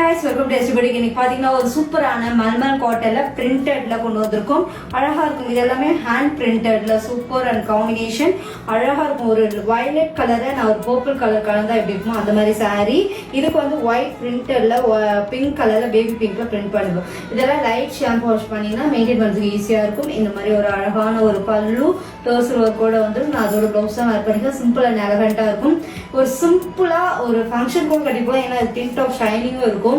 guys, welcome to STBD. இன்னைக்கு பாத்தீங்கன்னா ஒரு சூப்பரான மல்மல் காட்டன்ல பிரிண்டட்ல கொண்டு வந்திருக்கோம். அழகா இருக்கும். இது எல்லாமே ஹேண்ட் பிரிண்டட்ல சூப்பர் அண்ட் காம்பினேஷன் அழகா இருக்கும். ஒரு வயலட் கலரை நான் ஒரு பர்பிள் கலர் கலந்தா எப்படி இருக்குமோ அந்த மாதிரி saree. இதுக்கு வந்து ஒயிட் பிரிண்டட்ல பிங்க் கலர்ல பேபி பிங்க்ல பிரிண்ட் பண்ணுவோம். இதெல்லாம் லைட் ஷாம்பு வாஷ் பண்ணீங்கன்னா மெயின்டைன் பண்றதுக்கு ஈஸியா இருக்கும். இந்த மாதிரி ஒரு அழகான ஒரு பல்லு டர்சல் ஒர்க்கோட வந்து நான் அதோட பிளவுஸ் தான் வேர் பண்ணிக்கிறேன். சிம்பிள் அண்ட் எலகண்டா இருக்கும். ஒரு சிம்பிளா ஒரு ஃபங்க்ஷன் கூட கட்டிப்போம். ஏன்னா டின் டாப் ஷைனிங்கும் இருக்கும்.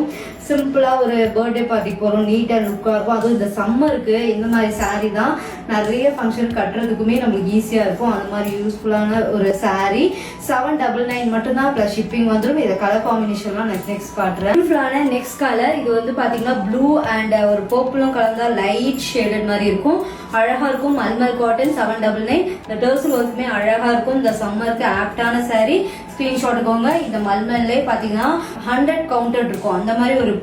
சிம்பிளா ஒரு பர்த்டே பார்ட்டிக்கு போறோம், நீட் அண்ட் லுக்கா இருக்கும். அதுவும் இந்த சம்மருக்கு இந்த மாதிரி saree தான் நிறைய ஃபங்க்ஷன் கட்டுறதுக்குமே நம்மளுக்கு ஈஸியா இருக்கும். அந்த மாதிரி யூஸ்ஃபுல்லான ஒரு saree 799 மட்டும்தான் பிளஸ் ஷிப்பிங் வந்துடும். இதை கலர் காம்பினேஷன்லாம் நெக்ஸ்ட் காட்டுறேன். யூஸ்ஃபுல்லான நெக்ஸ்ட் கலர் இது வந்து பாத்தீங்கன்னா ப்ளூ அண்ட் ஒரு பர்பிளும் கலந்தா லைட் ஷேடட் மாதிரி இருக்கும். அழகா இருக்கும். மல்மல் காட்டன் 799. இந்த டர்சல் ஒர்க்குமே அழகா இருக்கும். இந்த சம்மருக்கு ஆப்டான saree. ஸ்கிரீன்ஷாட் எடுக்கோங்க. இந்த மல்மல்லே பாத்தீங்கன்னா 100 கவுண்டர் இருக்கும். அந்த மாதிரி ஒரு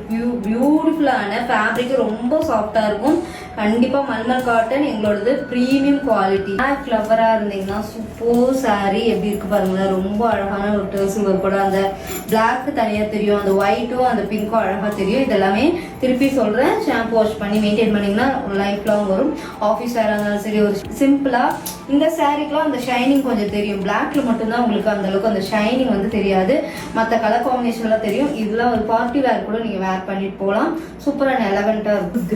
பியூட்டிஃபுல்லான ஃபேப்ரிக், ரொம்ப சாஃப்டா இருக்கும். கண்டிப்பா மல்மல் காட்டன் எங்களோடது பிரீமியம் குவாலிட்டி. ஃபிளவரா இருந்தீங்கன்னா சூப்பர் saree எப்படி இருக்கு பாருங்க. ரொம்ப அழகான ஒரு டர்சல் ஒர்க்கோட அந்த பிளாக் தனியா தெரியும், அந்த ஒயிட்டும் அந்த பிங்க்கும் அழகா தெரியும். இதெல்லாமே திருப்பி சொல்றேன், ஷாம்பு வாஷ் பண்ணி மெயின்டைன் பண்ணீங்கன்னா லைஃப் லாங் வரும். ஆஃபீஸ் வேற இருந்தாலும் சரி. ஒரு சிம்பிளா இந்த சாரீக்கெல்லாம் அந்த ஷைனிங் கொஞ்சம் தெரியும். பிளாக்ல மட்டும்தான் உங்களுக்கு அந்த அளவுக்கு அந்த ஷைனிங் வந்து தெரியாது. மற்ற கலர் காம்பினேஷன்லாம் தெரியும். இதெல்லாம் ஒரு பார்ட்டி வேர் கூட நீங்க வேர் பண்ணிட்டு போகலாம். சூப்பரான எலகண்டா இருக்கும்.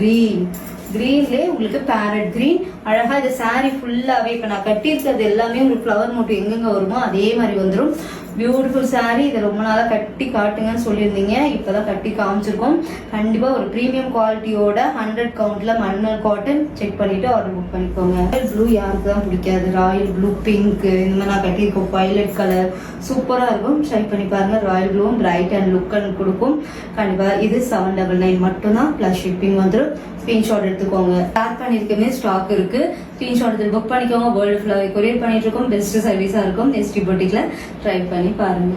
கிரீன்லேயே உங்களுக்கு பேரட் கிரீன் அழகா. இந்த saree ஃபுல்லாவே இப்ப நான் கட்டியிருக்கிறது எல்லாமே உங்களுக்கு ஃப்ளவர் மட்டும் எங்கெங்க வருமோ அதே மாதிரி வந்துடும். Beautiful saree. இதை ரொம்ப நாளா கட்டி காட்டுங்கன்னு சொல்லியிருந்தீங்க. இப்பதான் கட்டி காமிச்சிருக்கோம். கண்டிப்பா ஒரு பிரீமியம் குவாலிட்டியோட 100 கவுண்ட்ல மல்மல் காட்டன் செக் பண்ணிட்டு ஆர்டர் புக் பண்ணிக்கோங்க. ப்ளூ யாருக்கு தான் பிடிக்காது? ராயல் ப்ளூ, பிங்க், இந்த மாதிரி நான் கட்டியிருக்கோம். வயலட் கலர் சூப்பரா இருக்கும். ட்ரை பண்ணி பாருங்க. ராயல் ப்ளூவும் பிரைட் அண்ட் லுக் அண்ட் கொடுக்கும். கண்டிப்பா இது 799 மட்டும்தான் பிளஸ் ஷிப்பிங் வந்துடும். ஸ்கிரீன்ஷாட் எடுத்துக்கோங்க. பேக் பண்ணிருக்கமே ஸ்டாக் இருக்கு. ஸ்கிரீன்ஷாட் எடுத்து புக் பண்ணிக்கோங்க. வேர்ல்டு ஃபுல்லாவே கொரியர் பண்ணிட்டு இருக்கோம். பெஸ்ட் சர்வீஸா இருக்கும். ST Boutique ட்ரை பண்ணி பாருங்க.